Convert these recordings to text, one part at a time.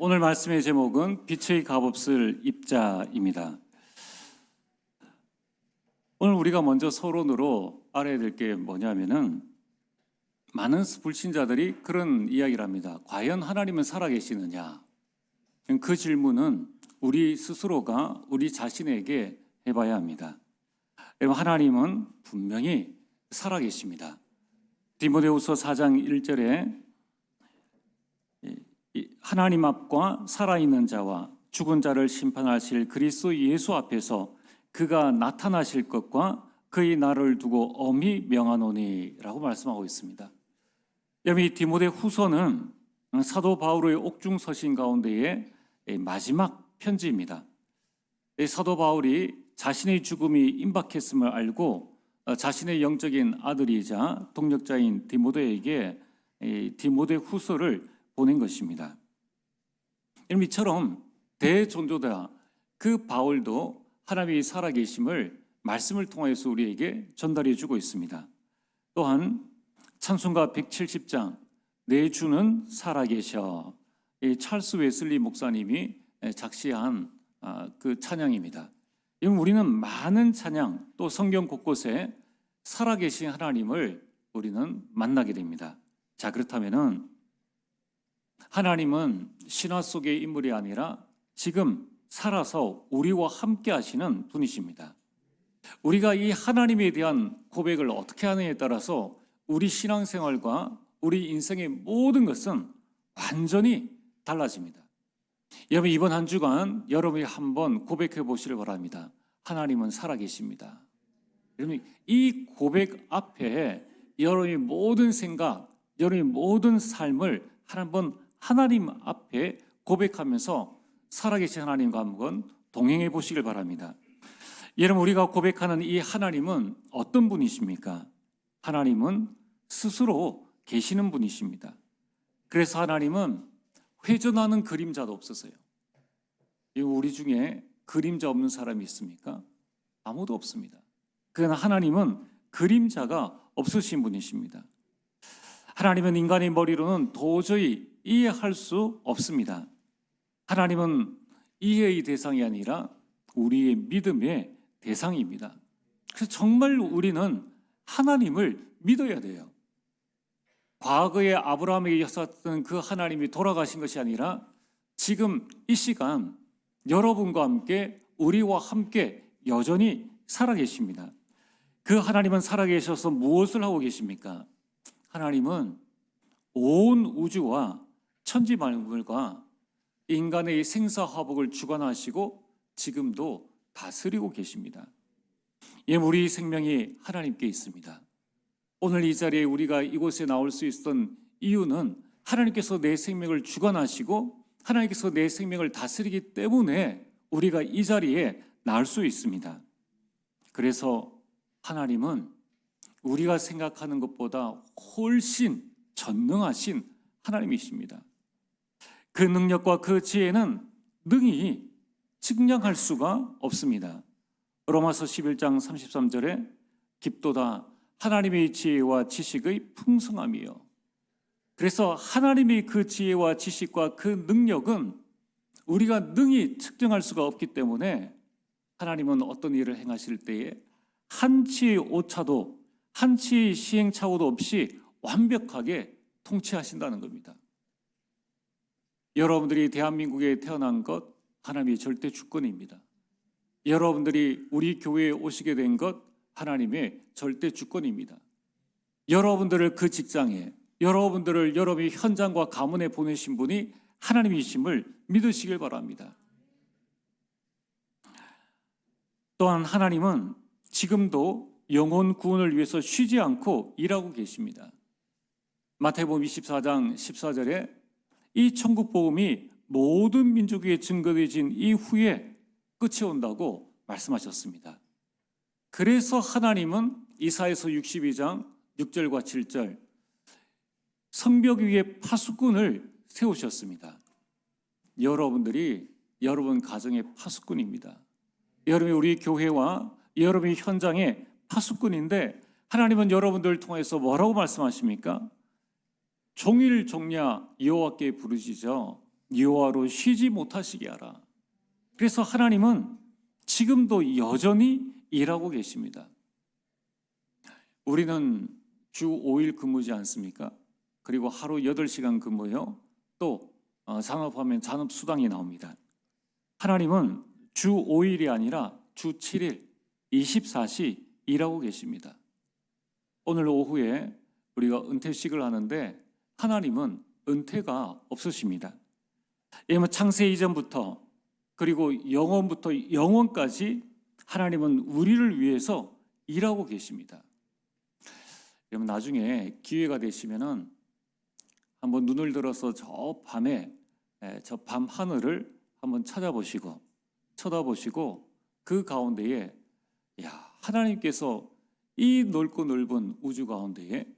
오늘 말씀의 제목은 빛의 값없을 입자입니다. 오늘 우리가 먼저 서론으로 알아야 될 게 뭐냐면은 많은 불신자들이 그런 이야기를 합니다. 과연 하나님은 살아계시느냐? 그 질문은 우리 스스로가 우리 자신에게 해봐야 합니다. 여러분, 하나님은 분명히 살아계십니다. 디모데후서 4장 1절에 하나님 앞과 살아있는 자와 죽은 자를 심판하실 그리스도 예수 앞에서 그가 나타나실 것과 그의 날을 두고 엄히 명하노니 라고 말씀하고 있습니다. 여러분, 이 디모데 후서는 사도 바울의 옥중 서신 가운데의 마지막 편지입니다. 사도 바울이 자신의 죽음이 임박했음을 알고 자신의 영적인 아들이자 동력자인 디모데에게 디모데 후서를 보낸 것입니다. 여러분, 이처럼 대전도자 그 바울도 하나님이 살아계심을 말씀을 통해서 우리에게 전달해 주고 있습니다. 또한 찬송가 170장 내 주는 살아계셔, 찰스 웨슬리 목사님이 작시한 그 찬양입니다. 우리는 많은 찬양 또 성경 곳곳에 살아계신 하나님을 우리는 만나게 됩니다. 자, 그렇다면은 하나님은 신화 속의 인물이 아니라 지금 살아서 우리와 함께 하시는 분이십니다. 우리가 이 하나님에 대한 고백을 어떻게 하느냐에 따라서 우리 신앙생활과 우리 인생의 모든 것은 완전히 달라집니다. 여러분, 이번 한 주간 여러분이 한번 고백해 보시길 바랍니다. 하나님은 살아계십니다. 여러분, 이 고백 앞에 여러분의 모든 생각, 여러분의 모든 삶을 한번 하나님 앞에 고백하면서 살아계신 하나님과 한번 동행해 보시길 바랍니다. 여러분, 우리가 고백하는 이 하나님은 어떤 분이십니까? 하나님은 스스로 계시는 분이십니다. 그래서 하나님은 회전하는 그림자도 없으세요. 우리 중에 그림자 없는 사람이 있습니까? 아무도 없습니다. 그러나 하나님은 그림자가 없으신 분이십니다. 하나님은 인간의 머리로는 도저히 이해할 수 없습니다. 하나님은 이해의 대상이 아니라 우리의 믿음의 대상입니다. 그래서 정말 우리는 하나님을 믿어야 돼요. 과거에 아브라함에게 있었던 그 하나님이 돌아가신 것이 아니라 지금 이 시간 여러분과 함께 우리와 함께 여전히 살아계십니다. 그 하나님은 살아계셔서 무엇을 하고 계십니까? 하나님은 온 우주와 천지 만물과 인간의 생사화복을 주관하시고 지금도 다스리고 계십니다. 우리 생명이 하나님께 있습니다. 오늘 이 자리에 우리가 이곳에 나올 수 있었던 이유는 하나님께서 내 생명을 주관하시고 하나님께서 내 생명을 다스리기 때문에 우리가 이 자리에 나올 수 있습니다. 그래서 하나님은 우리가 생각하는 것보다 훨씬 전능하신 하나님이십니다. 그 능력과 그 지혜는 능히 측량할 수가 없습니다. 로마서 11장 33절에 깊도다 하나님의 지혜와 지식의 풍성함이요. 그래서 하나님의 그 지혜와 지식과 그 능력은 우리가 능히 측정할 수가 없기 때문에 하나님은 어떤 일을 행하실 때에 한치의 오차도 한치의 시행착오도 없이 완벽하게 통치하신다는 겁니다. 여러분들이 대한민국에 태어난 것 하나님의 절대 주권입니다. 여러분들이 우리 교회에 오시게 된 것 하나님의 절대 주권입니다. 여러분들을 그 직장에, 여러분들을 여러분의 현장과 가문에 보내신 분이 하나님이심을 믿으시길 바랍니다. 또한 하나님은 지금도 영혼 구원을 위해서 쉬지 않고 일하고 계십니다. 마태복음 24장 14절에 이 천국 복음이 모든 민족에게 증거되어진 이후에 끝이 온다고 말씀하셨습니다. 그래서 하나님은 이사야서 62장 6절과 7절 성벽 위에 파수꾼을 세우셨습니다. 여러분들이 여러분 가정의 파수꾼입니다. 여러분이 우리 교회와 여러분이 현장의 파수꾼인데 하나님은 여러분들을 통해서 뭐라고 말씀하십니까? 종일 종야 여호와께 부르짖어 여호와로 쉬지 못하시게 하라. 그래서 하나님은 지금도 여전히 일하고 계십니다. 우리는 주 5일 근무지 않습니까? 그리고 하루 8시간 근무요. 또 잔업하면 잔업수당이 나옵니다. 하나님은 주 5일이 아니라 주 7일 24시 일하고 계십니다. 오늘 오후에 우리가 은퇴식을 하는데 하나님은 은퇴가 없으십니다. 왜냐하면 창세 이전부터 그리고 영원부터 영원까지 하나님은 우리를 위해서 일하고 계십니다. 여러분 나중에 기회가 되시면은 한번 눈을 들어서 저 밤에 저 밤 하늘을 한번 찾아보시고 쳐다보시고 그 가운데에 하나님께서 이 넓고 넓은 우주 가운데에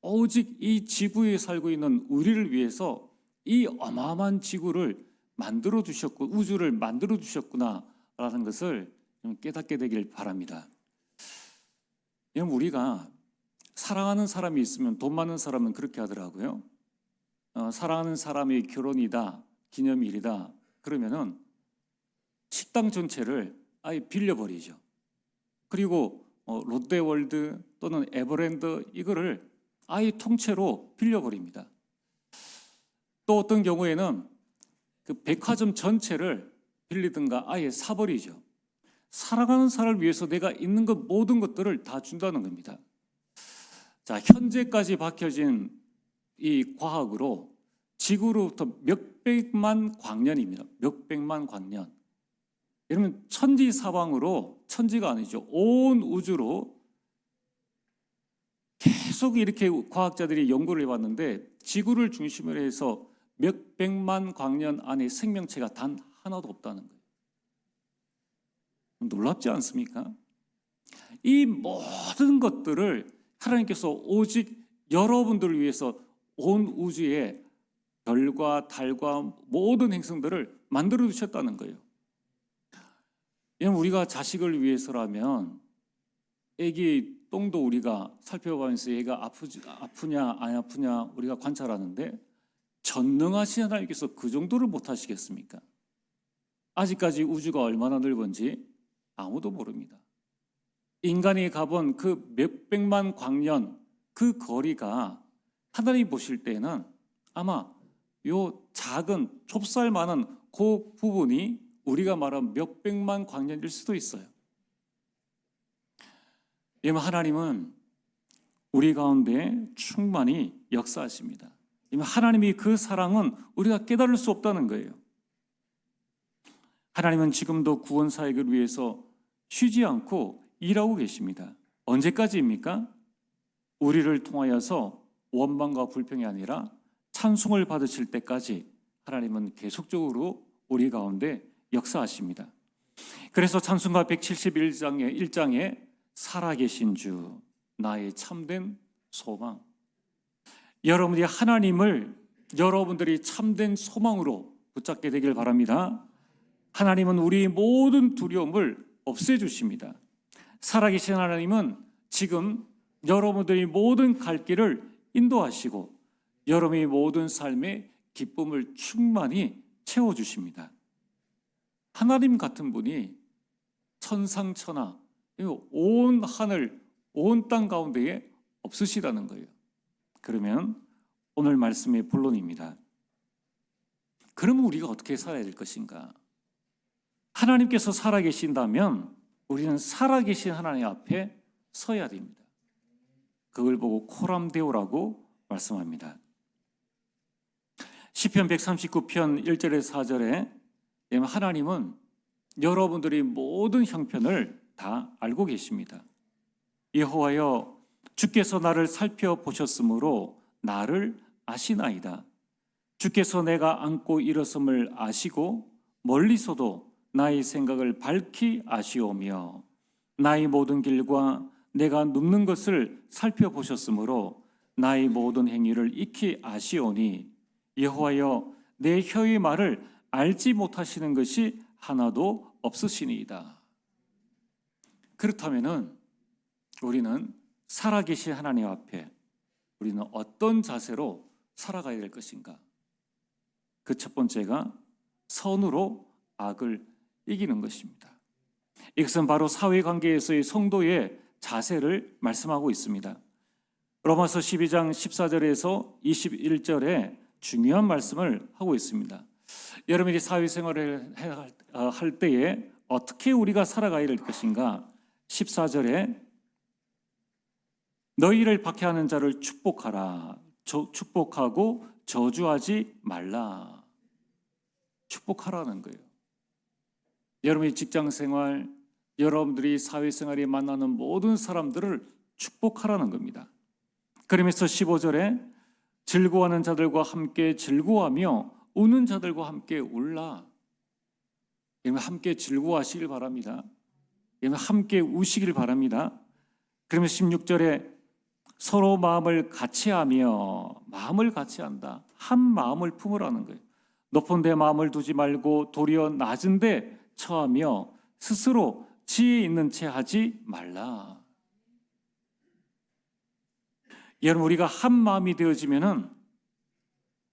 오직 이 지구에 살고 있는 우리를 위해서 이 어마어마한 지구를 만들어 주셨고 우주를 만들어 주셨구나라는 것을 좀 깨닫게 되길 바랍니다. 여러분 우리가 사랑하는 사람이 있으면 돈 많은 사람은 그렇게 하더라고요. 사랑하는 사람의 결혼이다, 기념일이다 그러면은 식당 전체를 아예 빌려버리죠. 그리고 롯데월드 또는 에버랜드 이거를 아예 통째로 빌려버립니다. 또 어떤 경우에는 그 백화점 전체를 빌리든가 아예 사버리죠. 사랑하는 사람을 위해서 내가 있는 것 모든 것들을 다 준다는 겁니다. 자, 현재까지 밝혀진 이 과학으로 지구로부터 몇백만 광년입니다. 몇백만 광년. 여러분 천지사방으로, 천지가 아니죠, 온 우주로 계속 이렇게 과학자들이 연구를 해봤는데 지구를 중심으로 해서 몇백만 광년 안에 생명체가 단 하나도 없다는 거예요. 놀랍지 않습니까? 이 모든 것들을 하나님께서 오직 여러분들을 위해서 온 우주에 별과 달과 모든 행성들을 만들어 주셨다는 거예요. 우리가 자식을 위해서라면 애기 똥도 우리가 살펴보면서 얘가 아프냐 안 아프냐 우리가 관찰하는데 전능하신 하나님께서 그 정도를 못 하시겠습니까? 아직까지 우주가 얼마나 넓은지 아무도 모릅니다. 인간이 가본 그 몇백만 광년 그 거리가 하나님 보실 때는 아마 요 작은 좁쌀만한 그 부분이 우리가 말한 몇백만 광년일 수도 있어요. 왜냐하면 하나님은 우리 가운데 충만히 역사하십니다. 하나님이 그 사랑은 우리가 깨달을 수 없다는 거예요. 하나님은 지금도 구원 사역을 위해서 쉬지 않고 일하고 계십니다. 언제까지입니까? 우리를 통하여서 원망과 불평이 아니라 찬송을 받으실 때까지 하나님은 계속적으로 우리 가운데 역사하십니다. 그래서 찬송가 171장에 살아계신 주 나의 참된 소망, 여러분이 하나님을 여러분들이 참된 소망으로 붙잡게 되길 바랍니다. 하나님은 우리 모든 두려움을 없애주십니다. 살아계신 하나님은 지금 여러분들이 모든 갈 길을 인도하시고 여러분의 모든 삶의 기쁨을 충만히 채워주십니다. 하나님 같은 분이 천상천하 온 하늘 온 땅 가운데에 없으시다는 거예요. 그러면 오늘 말씀의 본론입니다. 그러면 우리가 어떻게 살아야 될 것인가? 하나님께서 살아계신다면 우리는 살아계신 하나님 앞에 서야 됩니다. 그걸 보고 코람데오라고 말씀합니다. 시편 139편 1절에서 4절에 하나님은 여러분들이 모든 형편을 다 알고 계십니다. 여호와여 주께서 나를 살펴보셨으므로 나를 아시나이다. 주께서 내가 앉고 일어섬을 아시고 멀리서도 나의 생각을 밝히 아시오며 나의 모든 길과 내가 눕는 것을 살펴보셨으므로 나의 모든 행위를 익히 아시오니 여호와여 내 혀의 말을 알지 못하시는 것이 하나도 없으시니이다. 그렇다면은 우리는 살아계신 하나님 앞에 우리는 어떤 자세로 살아가야 될 것인가? 그 첫 번째가 선으로 악을 이기는 것입니다. 이것은 바로 사회관계에서의 성도의 자세를 말씀하고 있습니다. 로마서 12장 14절에서 21절에 중요한 말씀을 하고 있습니다. 여러분이 사회생활을 할 때에 어떻게 우리가 살아가야 될 것인가? 14절에 너희를 박해하는 자를 축복하라. 축복하고 저주하지 말라. 축복하라는 거예요. 여러분의 직장생활, 여러분들이 사회생활에 만나는 모든 사람들을 축복하라는 겁니다. 그러면서 15절에 즐거워하는 자들과 함께 즐거워하며 우는 자들과 함께 울라. 여러분 함께 즐거워하시길 바랍니다. 여러분 함께 우시길 바랍니다. 그러면 16절에 서로 마음을 같이 하며, 마음을 같이 한다. 한 마음을 품으라는 거예요. 높은 데 마음을 두지 말고 도리어 낮은 데 처하며 스스로 지혜 있는 채 하지 말라. 여러분 우리가 한 마음이 되어지면은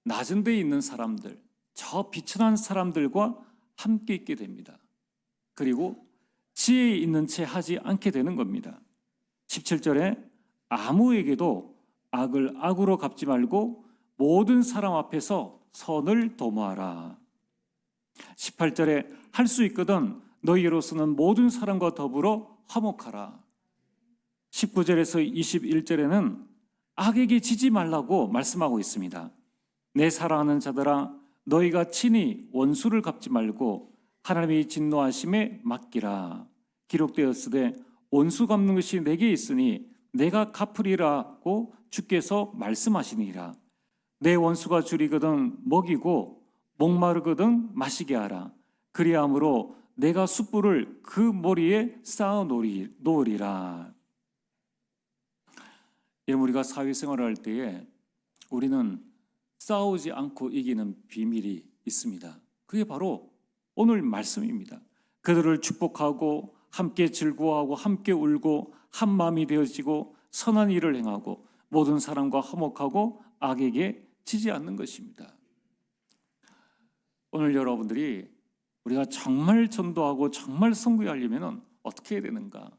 낮은 데 있는 사람들, 저 비천한 사람들과 함께 있게 됩니다. 그리고 지혜 있는 채 하지 않게 되는 겁니다. 17절에 아무에게도 악을 악으로 갚지 말고 모든 사람 앞에서 선을 도모하라. 18절에 할 수 있거든 너희로서는 모든 사람과 더불어 화목하라. 19절에서 21절에는 악에게 지지 말라고 말씀하고 있습니다. 내 사랑하는 자들아 너희가 친히 원수를 갚지 말고 하나님의 진노하심에 맡기라. 기록되었으되 원수 갚는 것이 내게 있으니 내가 갚으리라고 주께서 말씀하시니라. 내 원수가 줄이거든 먹이고 목마르거든 마시게 하라. 그리함으로 내가 숯불을 그 머리에 쌓아 놓으리라. 여러분 우리가 사회생활을 할 때에 우리는 싸우지 않고 이기는 비밀이 있습니다. 그게 바로 오늘 말씀입니다. 그들을 축복하고 함께 즐거워하고 함께 울고 한 마음이 되어지고 선한 일을 행하고 모든 사람과 화목하고 악에게 지지 않는 것입니다. 오늘 여러분들이 우리가 정말 전도하고 정말 선교하려면 어떻게 해야 되는가?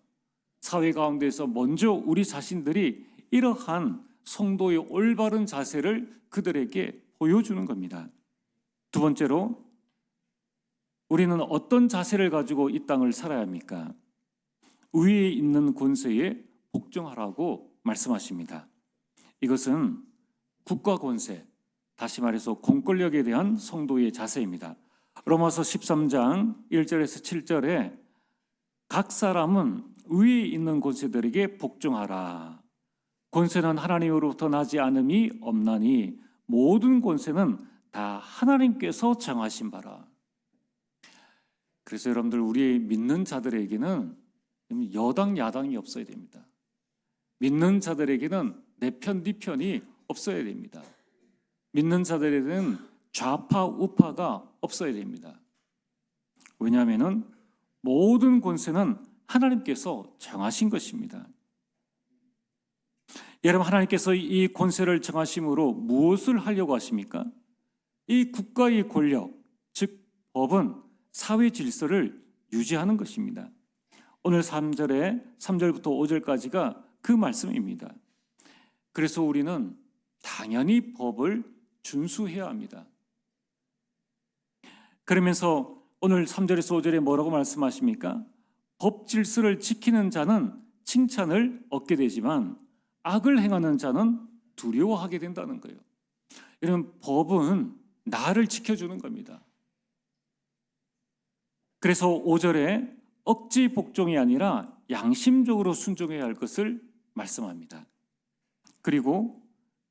사회 가운데서 먼저 우리 자신들이 이러한 성도의 올바른 자세를 그들에게 보여주는 겁니다. 두 번째로 우리는 어떤 자세를 가지고 이 땅을 살아야 합니까? 위에 있는 권세에 복종하라고 말씀하십니다. 이것은 국가 권세, 다시 말해서 공권력에 대한 성도의 자세입니다. 로마서 13장 1절에서 7절에 각 사람은 위에 있는 권세들에게 복종하라. 권세는 하나님으로부터 나지 않음이 없나니 모든 권세는 다 하나님께서 정하신 바라. 그래서 여러분들 우리 믿는 자들에게는 여당 야당이 없어야 됩니다. 믿는 자들에게는 내 편, 네 편이 없어야 됩니다. 믿는 자들에게는 좌파, 우파가 없어야 됩니다. 왜냐하면 모든 권세는 하나님께서 정하신 것입니다. 여러분 하나님께서 이 권세를 정하심으로 무엇을 하려고 하십니까? 이 국가의 권력, 즉 법은 사회 질서를 유지하는 것입니다. 오늘 3절부터 5절까지가 그 말씀입니다. 그래서 우리는 당연히 법을 준수해야 합니다. 그러면서 오늘 3절에서 5절에 뭐라고 말씀하십니까? 법 질서를 지키는 자는 칭찬을 얻게 되지만 악을 행하는 자는 두려워하게 된다는 거예요. 여러분 법은 나를 지켜주는 겁니다. 그래서 5절에 억지 복종이 아니라 양심적으로 순종해야 할 것을 말씀합니다. 그리고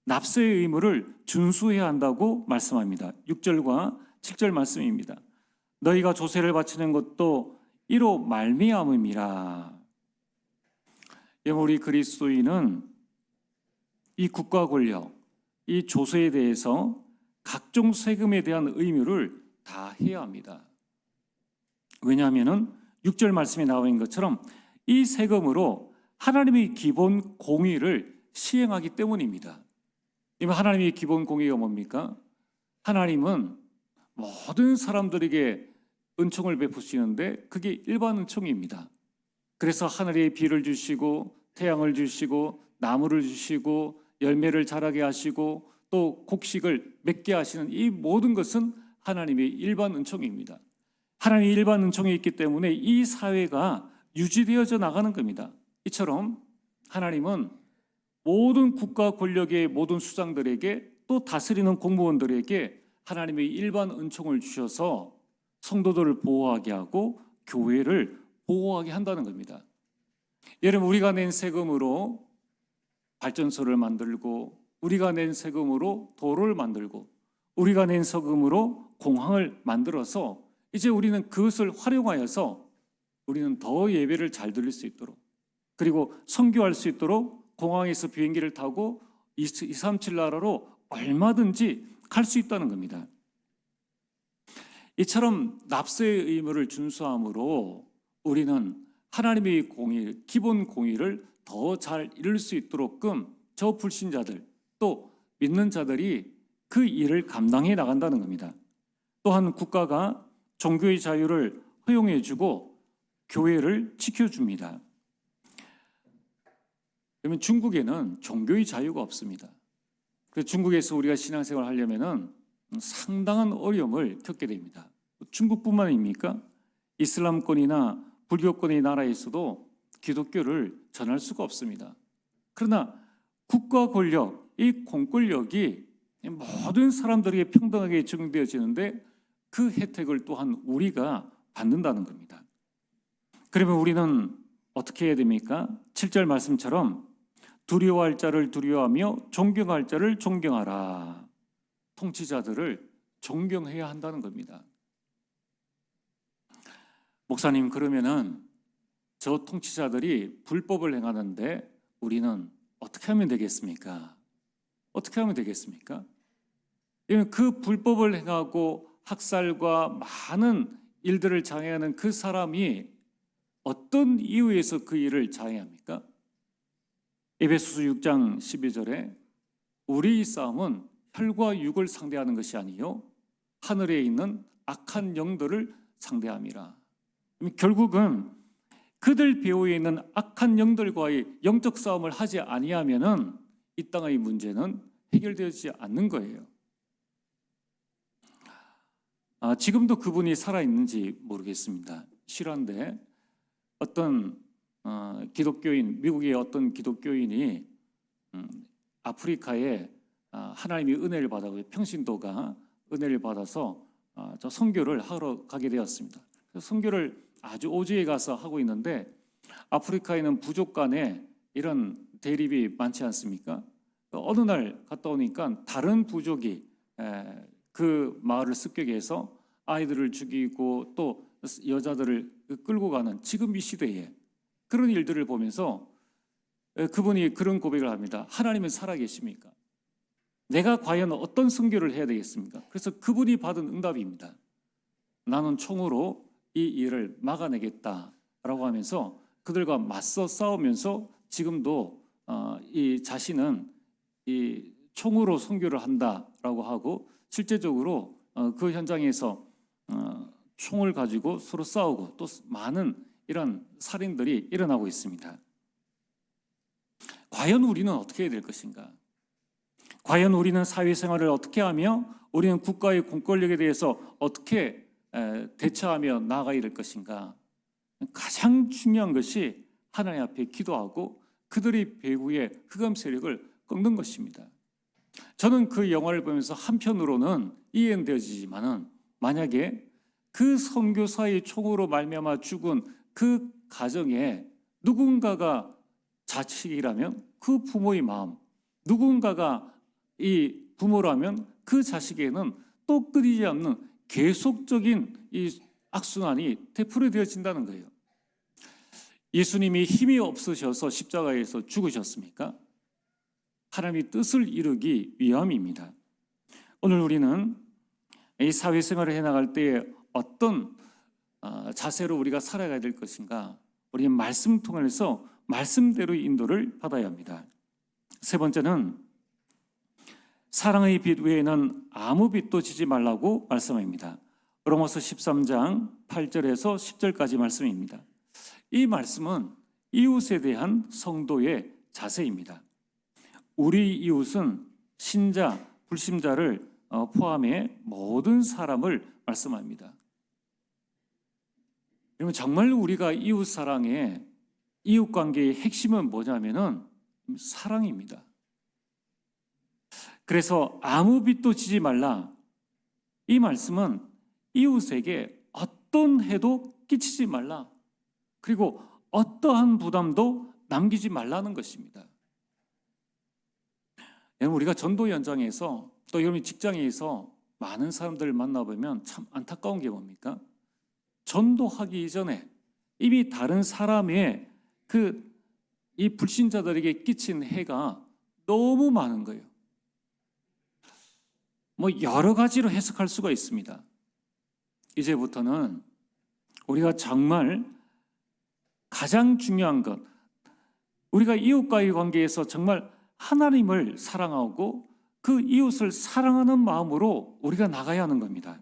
납세의 의무를 준수해야 한다고 말씀합니다. 6절과 7절 말씀입니다. 너희가 조세를 바치는 것도 이로 말미암음이라. 우리 그리스도인은 이 국가 권력, 이 조세에 대해서 각종 세금에 대한 의무를 다 해야 합니다. 왜냐하면 6절 말씀에 나와 있는 것처럼 이 세금으로 하나님의 기본 공의를 시행하기 때문입니다. 하나님의 기본 공의가 뭡니까? 하나님은 모든 사람들에게 은총을 베푸시는데 그게 일반 은총입니다. 그래서 하늘에 비를 주시고 태양을 주시고 나무를 주시고 열매를 자라게 하시고 또 곡식을 맺게 하시는 이 모든 것은 하나님의 일반 은총입니다. 하나님의 일반 은총이 있기 때문에 이 사회가 유지되어져 나가는 겁니다. 이처럼 하나님은 모든 국가 권력의 모든 수장들에게 또 다스리는 공무원들에게 하나님의 일반 은총을 주셔서 성도들을 보호하게 하고 교회를 보호하게 한다는 겁니다. 여러분, 우리가 낸 세금으로 발전소를 만들고 우리가 낸 세금으로 도로를 만들고 우리가 낸 세금으로 공항을 만들어서 이제 우리는 그것을 활용하여서 우리는 더 예배를 잘 드릴 수 있도록 그리고 선교할 수 있도록 공항에서 비행기를 타고 237 나라로 얼마든지 갈 수 있다는 겁니다. 이처럼 납세의 의무를 준수함으로 우리는 하나님의 공의, 기본 공의를 더 잘 이룰 수 있도록끔 저 불신자들 또 믿는 자들이 그 일을 감당해 나간다는 겁니다. 또한 국가가 종교의 자유를 허용해주고 교회를 지켜줍니다. 그러면 중국에는 종교의 자유가 없습니다. 그래서 중국에서 우리가 신앙생활을 하려면 상당한 어려움을 겪게 됩니다. 중국뿐만입니까? 이슬람권이나 불교권의 나라에서도 기독교를 전할 수가 없습니다. 그러나 국가 권력, 이 공권력이 모든 사람들에게 평등하게 적용되어지는데 그 혜택을 또한 우리가 받는다는 겁니다. 그러면 우리는 어떻게 해야 됩니까? 7절 말씀처럼 두려워할 자를 두려워하며 존경할 자를 존경하라. 통치자들을 존경해야 한다는 겁니다. 목사님, 그러면은 저 통치자들이 불법을 행하는데 우리는 어떻게 하면 되겠습니까? 어떻게 하면 되겠습니까? 그 불법을 행하고 학살과 많은 일들을 장애하는 그 사람이 어떤 이유에서 그 일을 장애합니까? 에베소서 6장 12절에 우리의 싸움은 혈과 육을 상대하는 것이 아니요 하늘에 있는 악한 영들을 상대함이라. 결국은 그들 배후에 있는 악한 영들과의 영적 싸움을 하지 아니하면은 이 땅의 문제는 해결되지 않는 거예요. 지금도 그분이 살아있는지 모르겠습니다. 실화인데 어떤 기독교인, 미국의 어떤 기독교인이 아프리카에 하나님의 은혜를 받아 평신도가 은혜를 받아서 저 선교를 하러 가게 되었습니다. 선교를 아주 오지에 가서 하고 있는데 아프리카에는 부족 간에 이런 대립이 많지 않습니까? 어느 날 갔다 오니까 다른 부족이 그 마을을 습격해서 아이들을 죽이고 또 여자들을 끌고 가는 지금 이 시대에 그런 일들을 보면서 그분이 그런 고백을 합니다. 하나님은 살아계십니까? 내가 과연 어떤 선교를 해야 되겠습니까? 그래서 그분이 받은 응답입니다. 나는 총으로 이 일을 막아내겠다라고 하면서 그들과 맞서 싸우면서 지금도 이 자신은 이 총으로 선교를 한다라고 하고 실제적으로 그 현장에서 총을 가지고 서로 싸우고 또 많은 이런 살인들이 일어나고 있습니다. 과연 우리는 어떻게 해야 될 것인가? 과연 우리는 사회생활을 어떻게 하며 우리는 국가의 공권력에 대해서 어떻게 대처하며 나아가야 될 것인가? 가장 중요한 것이 하나님 앞에 기도하고 그들의 배후의 흑암 세력을 꺾는 것입니다. 저는 그 영화를 보면서 한편으로는 이해는 되어지지만은 만약에 그 선교사의 총으로 말미암아 죽은 그 가정에 누군가가 자식이라면 그 부모의 마음, 누군가가 이 부모라면 그 자식에는 또 끊이지 않는 계속적인 이 악순환이 되풀이되어진다는 거예요. 예수님이 힘이 없으셔서 십자가에서 죽으셨습니까? 하나님의 뜻을 이루기 위함입니다. 오늘 우리는 이 사회생활을 해나갈 때에 어떤 자세로 우리가 살아가야 될 것인가? 우리는 말씀 통해서 말씀대로 인도를 받아야 합니다. 세 번째는 사랑의 빛 외에는 아무 빛도 지지 말라고 말씀합니다. 로마서 13장 8절에서 10절까지 말씀입니다. 이 말씀은 이웃에 대한 성도의 자세입니다. 우리 이웃은 신자, 불신자를 포함해 모든 사람을 말씀합니다. 그러면 정말 우리가 이웃 사랑의 이웃 관계의 핵심은 뭐냐면은 사랑입니다. 그래서 아무 빚도 지지 말라. 이 말씀은 이웃에게 어떤 해도 끼치지 말라. 그리고 어떠한 부담도 남기지 말라는 것입니다. 여러분, 우리가 전도 현장에서 또 여러분 직장에서 많은 사람들을 만나보면 참 안타까운 게 뭡니까? 전도하기 이전에 이미 다른 사람의 이 불신자들에게 끼친 해가 너무 많은 거예요. 여러 가지로 해석할 수가 있습니다. 이제부터는 우리가 정말 가장 중요한 것, 우리가 이웃과의 관계에서 정말 하나님을 사랑하고 그 이웃을 사랑하는 마음으로 우리가 나가야 하는 겁니다.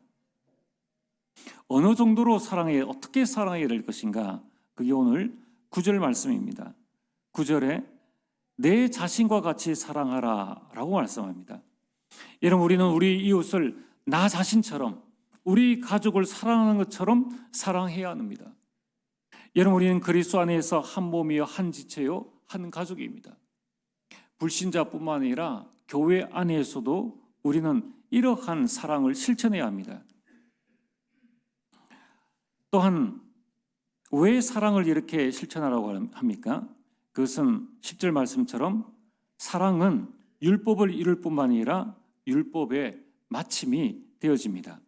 어느 정도로 어떻게 사랑해야 될 것인가? 그게 오늘 9절 말씀입니다. 9절에 내 자신과 같이 사랑하라 라고 말씀합니다. 여러분, 우리는 우리 이웃을 나 자신처럼, 우리 가족을 사랑하는 것처럼 사랑해야 합니다. 여러분, 우리는 그리스도 안에서 한 몸이요 한 지체요 한 가족입니다. 불신자뿐만 아니라 교회 안에서도 우리는 이러한 사랑을 실천해야 합니다. 또한 왜 사랑을 이렇게 실천하라고 합니까? 그것은 10절 말씀처럼 사랑은 율법을 이룰 뿐만 아니라 율법의 마침이 되어집니다.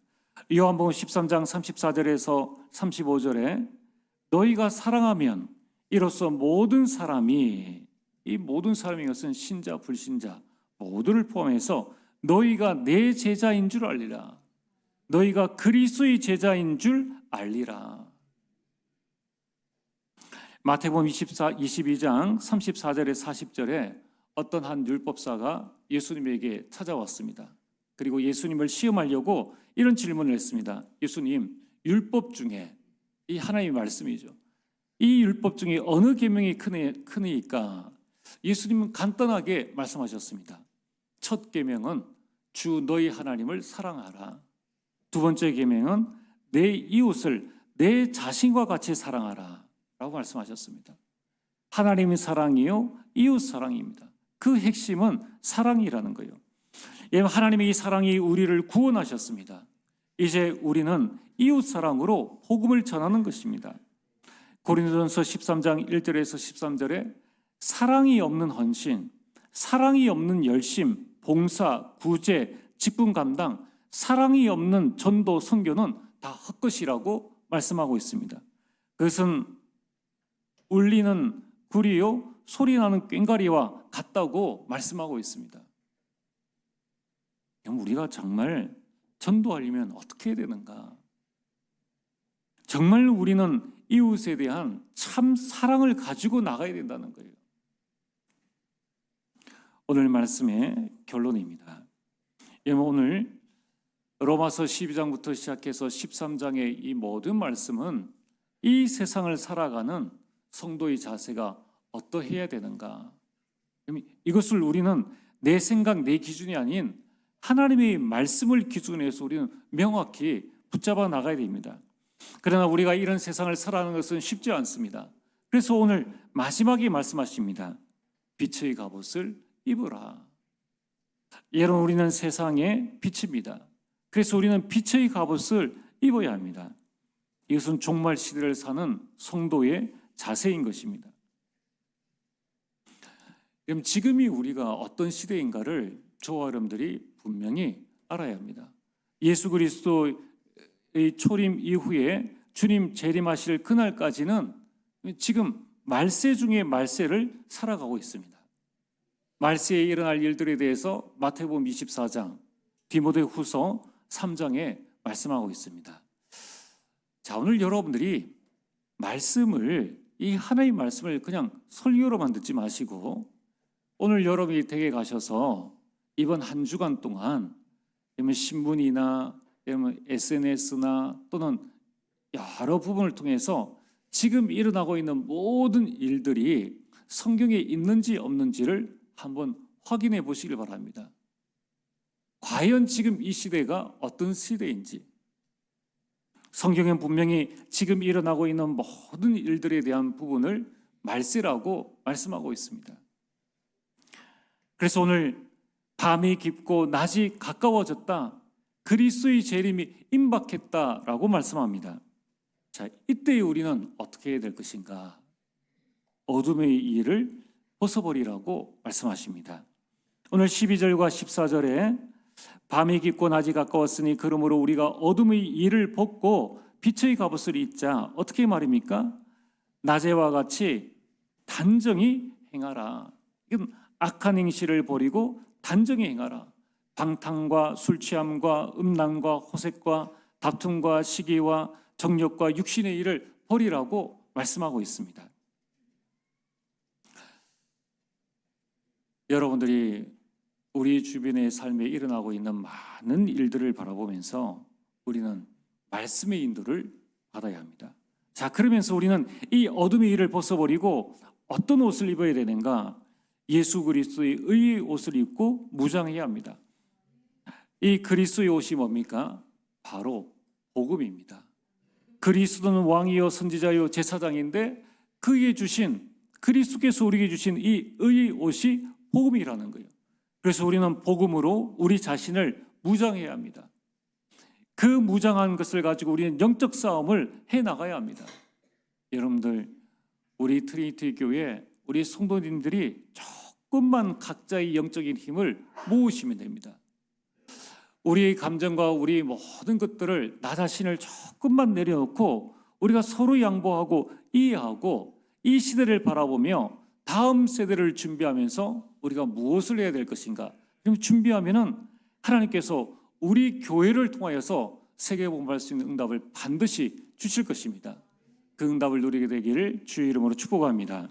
요한복음 13장 34절에서 35절에 너희가 사랑하면 이로써 모든 사람이, 이 모든 사람인 것은 신자 불신자 모두를 포함해서 너희가 내 제자인 줄 알리라. 너희가 그리스도의 제자인 줄 알리라. 마태복음 22장 34절에 40절에 어떤 한 율법사가 예수님에게 찾아왔습니다. 그리고 예수님을 시험하려고 이런 질문을 했습니다. 예수님, 율법 중에, 이 하나님의 말씀이죠, 이 율법 중에 어느 계명이 크니까? 예수님은 간단하게 말씀하셨습니다. 첫 계명은 주 너희 하나님을 사랑하라. 두 번째 계명은 내 이웃을 내 자신과 같이 사랑하라 라고 말씀하셨습니다. 하나님의 사랑이요 이웃 사랑입니다. 그 핵심은 사랑이라는 거예요. 하나님의 이 사랑이 우리를 구원하셨습니다. 이제 우리는 이웃 사랑으로 복음을 전하는 것입니다. 고린도전서 13장 1절에서 13절에 사랑이 없는 헌신, 사랑이 없는 열심, 봉사, 구제, 직분 감당, 사랑이 없는 전도, 선교는 다 헛것이라고 말씀하고 있습니다. 그것은 울리는 구리요 소리나는 꽹과리와 같다고 말씀하고 있습니다. 우리가 정말 전도하려면 어떻게 해야 되는가? 정말 우리는 이웃에 대한 참 사랑을 가지고 나가야 된다는 거예요. 오늘 말씀의 결론입니다. 오늘 로마서 12장부터 시작해서 13장의 이 모든 말씀은 이 세상을 살아가는 성도의 자세가 어떠해야 되는가? 이것을 우리는 내 생각, 내 기준이 아닌 하나님의 말씀을 기준으로 해서 우리는 명확히 붙잡아 나가야 됩니다. 그러나 우리가 이런 세상을 살아가는 것은 쉽지 않습니다. 그래서 오늘 마지막에 말씀하십니다. 빛의 갑옷을 입으라. 여러분, 우리는 세상의 빛입니다. 그래서 우리는 빛의 갑옷을 입어야 합니다. 이것은 종말 시대를 사는 성도의 자세인 것입니다. 그럼 지금이 우리가 어떤 시대인가를 저와 여러분들이 분명히 알아야 합니다. 예수 그리스도의 초림 이후에 주님 재림하실 그날까지는 지금 말세 중에 말세를 살아가고 있습니다. 말세에 일어날 일들에 대해서 마태복음 24장, 디모데후서 3장에 말씀하고 있습니다. 자, 오늘 여러분들이 이 하나님의 말씀을 그냥 설교로만 듣지 마시고 오늘 여러분이 댁에 가셔서 이번 한 주간 동안 신문이나 SNS나 또는 여러 부분을 통해서 지금 일어나고 있는 모든 일들이 성경에 있는지 없는지를 한번 확인해 보시길 바랍니다. 과연 지금 이 시대가 어떤 시대인지, 성경은 분명히 지금 일어나고 있는 모든 일들에 대한 부분을 말세라고 말씀하고 있습니다. 그래서 오늘 밤이 깊고 낮이 가까워졌다, 그리스도의 재림이 임박했다라고 말씀합니다. 자, 이때 우리는 어떻게 해야 될 것인가? 어둠의 일을 벗어버리라고 말씀하십니다. 오늘 12절과 14절에 밤이 깊고 낮이 가까웠으니 그러므로 우리가 어둠의 일을 벗고 빛의 갑옷을 입자. 어떻게 말입니까? 낮에와 같이 단정히 행하라. 이건 악한 행실을 버리고 단정히 행하라. 방탕과 술 취함과 음란과 호색과 다툼과 시기와 정욕과 육신의 일을 버리라고 말씀하고 있습니다. 여러분들이 우리 주변의 삶에 일어나고 있는 많은 일들을 바라보면서 우리는 말씀의 인도를 받아야 합니다. 자, 그러면서 우리는 이 어둠의 일을 벗어버리고 어떤 옷을 입어야 되는가? 예수 그리스도의 의의 옷을 입고 무장해야 합니다. 이 그리스도의 옷이 뭡니까? 바로 복음입니다. 그리스도는 왕이요 선지자요 제사장인데 그에게 주신, 그리스도께서 우리에게 주신 이 의의 옷이 복음이라는 거예요. 그래서 우리는 복음으로 우리 자신을 무장해야 합니다. 그 무장한 것을 가지고 우리는 영적 싸움을 해나가야 합니다. 여러분들, 우리 트리니티 교회 우리 성도님들이 조금만 각자의 영적인 힘을 모으시면 됩니다. 우리의 감정과 우리 모든 것들을 나 자신을 조금만 내려놓고 우리가 서로 양보하고 이해하고 이 시대를 바라보며 다음 세대를 준비하면서 우리가 무엇을 해야 될 것인가? 그럼 준비하면은 하나님께서 우리 교회를 통하여서 세계복음할 수 있는 응답을 반드시 주실 것입니다. 그 응답을 누리게 되기를 주의 이름으로 축복합니다.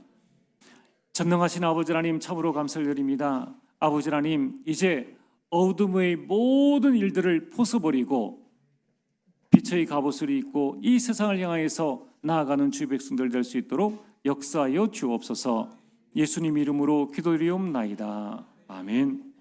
전능하신 아버지 하나님, 참으로 감사를 드립니다. 아버지 하나님, 이제 어둠의 모든 일들을 벗어버리고 빛의 갑옷을 입고 이 세상을 향하여서 나아가는 주의 백성들 될 수 있도록 역사하여 주옵소서. 예수님 이름으로 기도드리옵나이다. 아멘.